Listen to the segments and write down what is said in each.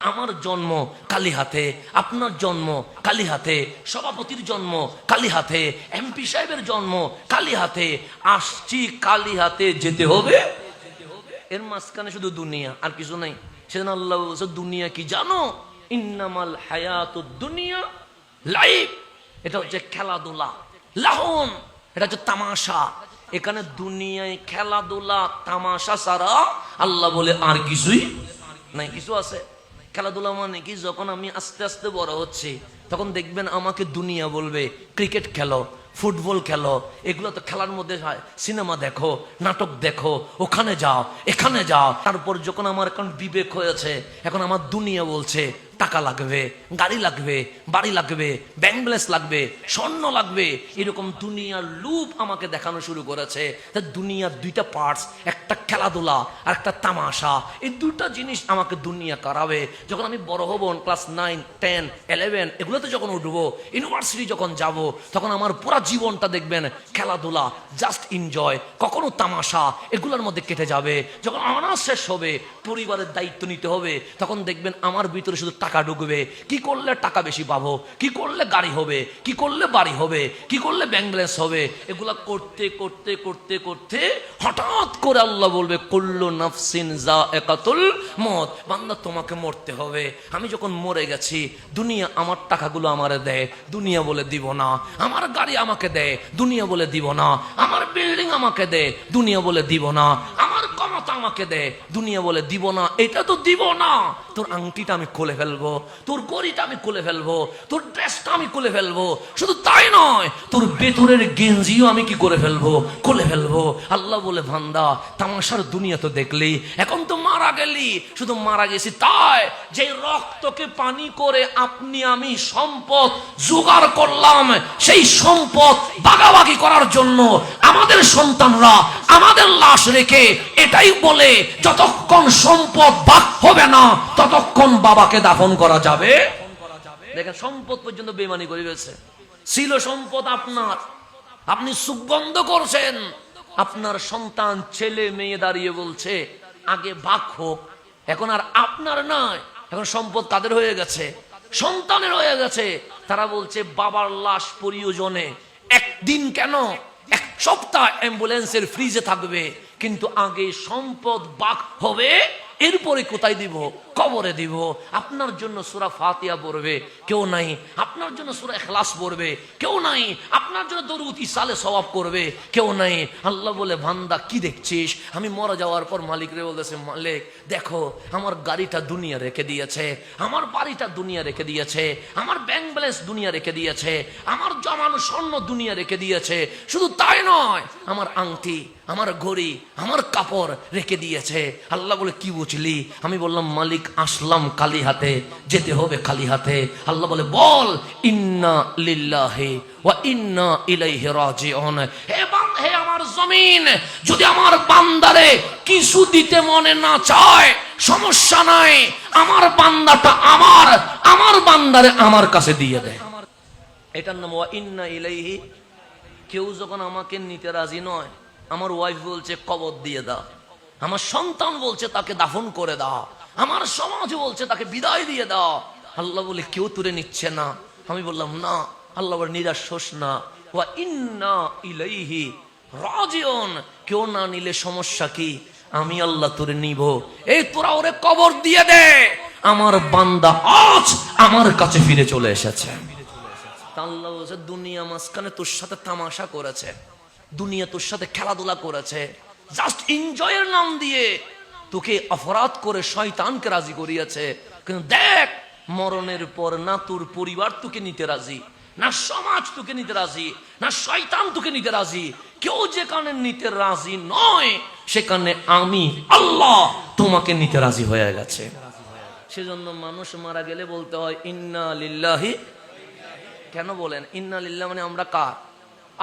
আমার জন্ম কালীহাতে, আপনার জন্ম কালীহাতে, সভাপতির জন্ম কালীহাতে, এমপি সাহেবের জন্ম কালীহাতে। আসছি কালীহাতে, যেতে হবে। এর মাঝখানে শুধু দুনিয়া, আর কিছু নাই। সেদিন আল্লাহ বলছে দুনিয়া কি জানো? ইন্নামাল হায়াতুদ দুনিয়া লাইফ। এটা হচ্ছে খেলাধুলা, লাহন, এটা হচ্ছে তামাশা। এখানে দুনিয়ায় খেলাধুলা তামাশা ছাড়া আল্লাহ বলে আর কিছুই নাই। কিছু আছে খেলাধুলা মানে কি? যখন আমি আস্তে আস্তে বড় হচ্ছি তখন দেখবেন আমাকে দুনিয়া বলবে ক্রিকেট খেলো, ফুটবল খেলো, এগুলো তো খেলার মধ্যে হয়। সিনেমা দেখো, নাটক দেখো, ওখানে যাও, এখানে যাও। তারপর যখন আমার এখন বিবেক হয়েছে, এখন আমার দুনিয়া বলছে টাকা লাগবে, গাড়ি লাগবে, বাড়ি লাগবে, ব্যাংক ব্যালেন্স লাগবে, স্বর্ণ লাগবে। এরকম দুনিয়ার লুপ আমাকে দেখানো শুরু করেছে। দুনিয়ার দুইটা পার্টস, একটা খেলাধুলা আর একটা তামাশা। এই দুটা জিনিস আমাকে দুনিয়া করাবে। যখন আমি বড় হব, ক্লাস 9, 10, 11 এগুলোতে যখন উঠবো, ইউনিভার্সিটি যখন যাব, তখন আমার পুরা জীবনটা দেখবেন খেলাধুলা, জাস্ট এনজয়, কখনো তামাশা, এগুলোর মধ্যে কেটে যাবে। যখন অনার্স শেষ হবে, পরিবারের দায়িত্ব নিতে হবে, তখন দেখবেন আমার ভিতরে শুধু টাকা ঢুকবে। কি করলে টাকা বেশি পাবো, কি করলে গাড়ি হবে, কি করলে বাড়ি হবে, কি করলে ব্যাংক ব্যালেন্স হবে। এগুলা করতে করতে করতে করতে হঠাৎ করে আল্লাহ বলবে কুল্লু নাফসিন যায়কাতুল মউত। বান্দা তোমাকে মরতে হবে। আমি যখন মরে গেছি, দুনিয়া আমার টাকাগুলো আমারে দেয়, দুনিয়া বলে দিব না। আমার গাড়ি আমাকে দেয়, দুনিয়া বলে দিব না। আমার বিল্ডিং আমাকে দেয়, দুনিয়া বলে দিব না। আমার ক্ষমতা আমাকে দেয়, দুনিয়া বলে দিব না। এটা তো দিব না। তোর আংটিটা আমি খুলে ফেলবো, তোর গড়িটা আমি খুলে ফেলবো, তোর ড্রেসটা আমি খুলে ফেলবো। শুধু তাই নয়, তোর ভেতরের গেঞ্জিও আমি কি করে ফেলবো, খুলে ফেলবো। আল্লাহ বলে বান্দা তামাশার দুনিয়া তো দেখলি, এখন তো মারা গেলি। শুধু মারা গেছি তাই, যে রক্তকে পানি করে আপনি আমি সম্পদ জোগাড় করলাম, সেই সম্পদ ভাগাভাগি করার জন্য আমাদের সন্তানরা আমাদের লাশ রেখে এটাই বলে যতক্ষণ সম্পদ ভাগ হবে না ততক্ষণ বাবাকে দাফন করা যাবে। দেখেন সম্পদ পর্যন্ত বেমানি করে গেছে। ছিল সম্পদ আপনার, আপনি সুগন্ধ করছেন, আপনার সন্তান ছেলে মেয়ে দাঁড়িয়ে বলছে আগে ভাগ হোক। এখন আর আপনার নয়, এখন সম্পদ কাদের হয়ে গেছে? সন্তানের হয়ে গেছে। তারা বলছে বাবার লাশ প্রয়োজনে একদিন কেন, এক সপ্তাহ অ্যাম্বুলেন্সের ফ্রিজে থাকবে, কিন্তু আগে সম্পদ ভাগ হবে। এরপরে কোথায় দিব? কবরে দিব। আপনার জন্য সূরা ফাতিহা পড়বে কেউ নাই, আপনার জন্য সূরা ইখলাস পড়বে কেউ নাই, আপনার জন্য দরুদ ইসালে সওয়াব করবে কেউ নাই। আল্লাহ বলে বান্দা কি দেখছিস? আমি মরে যাওয়ার পর মালিক রে বলতেছে, মালিক দেখো আমার গাড়িটা দুনিয়া রেখে দিয়েছে, আমার বাড়িটা দুনিয়া রেখে দিয়েছে, আমার ব্যাংক ব্যালেন্স দুনিয়া রেখে দিয়েছে, আমার জমানো স্বর্ণ দুনিয়া রেখে দিয়েছে। শুধু তাই নয়, আমার আংটি, আমার ঘড়ি, আমার কাপড় রেখে দিয়েছে। আল্লাহ বলে কি বুঝলি? আমি বললাম মালিক আসলাম খালি হাতে, যেতে হবে খালি হাতে। আল্লাহ বলে বল ইন্না লিল্লাহি ওয়া ইন্না ইলাইহি রাজিউন। হে আমার জমিন, যদি আমার বান্দারে কিছু দিতে মনে না চায় সমস্যা নাই, আমার বান্দাটা আমার, আমার বান্দারে আমার কাছে দিয়ে দেয়। এটার নাম ওয়া ইন্না ইলাইহি। কেউ যখন আমাকে নিতে রাজি নয়, আমার ওয়াইফ বলছে কবর দিয়ে দাও, আমার সন্তান বলছে তাকে দাফন করে দাও, আমার সমাজ বলছে তাকে বিদায় দিয়ে দাও। আল্লাহ বলে কেউ তুলে নিচ্ছে না। আমি বললাম না। আল্লাহ বলে নিরাশ হোস না, ওয়া ইন্না ইলাইহি রাজিউন। কেউ না নিলে সমস্যা কি? আমি আল্লাহ তোরে নিব। এই তোরা ওরে কবর দিয়ে দে, আমার বান্দা আজ আমার কাছে ফিরে চলে এসেছে। আল্লাহ বলছে দুনিয়া মাঝখানে তোর সাথে তামাশা করেছে, দুনিয়া তোর সাথে খেলাধুলা করেছে, জাস্ট এনজয়ের নাম দিয়ে তোকে অপরাধ করে শয়তানকে রাজি করিয়েছে। কিন্তু দেখ মরণের পর না তোর পরিবার তোকে নিতে রাজি, না সমাজ তোকে নিতে রাজি, না শয়তান তোকে নিতে রাজি। কেউ যেখানে নিতে রাজি নয়, সেখানে আমি আল্লাহ তোমাকে নিতে রাজি হয়ে গেছে। সেজন্য মানুষ মারা গেলে বলতে হয় ইন্না লিল্লাহি। কেন বলেন ইন্না লিল্লাহ? মানে আমরা কার?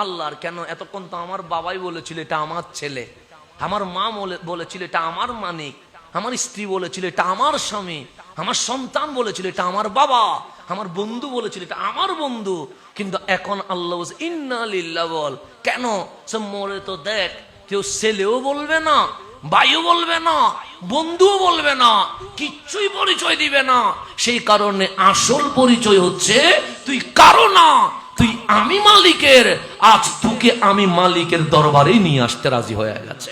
আল্লাহর। কেন? এতক্ষণ তো আমার বাবাই বলেছিল এটা আমার ছেলে, আমার মা বলেছিল এটা আমার মানিক, আমার স্ত্রী বলেছিল এটা আমার স্বামী, আমার সন্তান বলেছিল এটা আমার বাবা, আমার বন্ধু বলেছিল এটা আমার বন্ধু। কিন্তু এখন আল্লাহ বলছে ইন্না লিল্লাহ বল। কেন? সে মরে তো দেখ কেউ ছেলেও বলবে না, ভাইও বলবে না, বন্ধুও বলবে না, কিচ্ছুই পরিচয় দিবে না। সেই কারণে আসল পরিচয় হচ্ছে তুই কারো না, তুই আমি মালিকের। আজ তোকে আমি মালিকের দরবারে নিয়ে আসতে রাজি হয়ে গেছে।